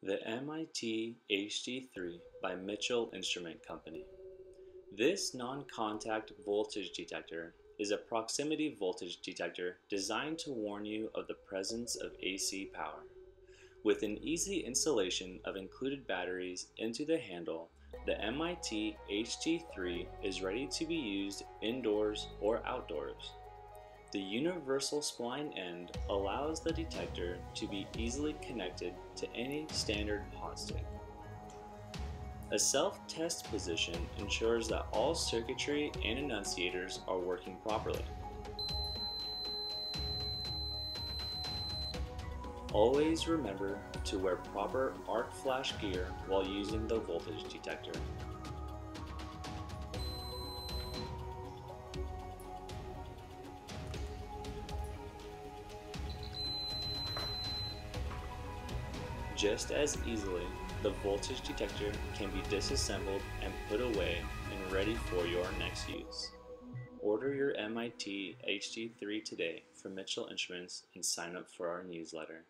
The MIT HD3 by Mitchell Instrument Company. This non-contact voltage detector is a proximity voltage detector designed to warn you of the presence of AC power. With an easy installation of included batteries into the handle, the MIT HD3 is ready to be used indoors or outdoors. The universal spline end allows the detector to be easily connected to any standard hot stick. A self-test position ensures that all circuitry and annunciators are working properly. Always remember to wear proper arc flash gear while using the voltage detector. Just as easily, the voltage detector can be disassembled and put away and ready for your next use. Order your MIT HD3 today from Mitchell Instruments and sign up for our newsletter.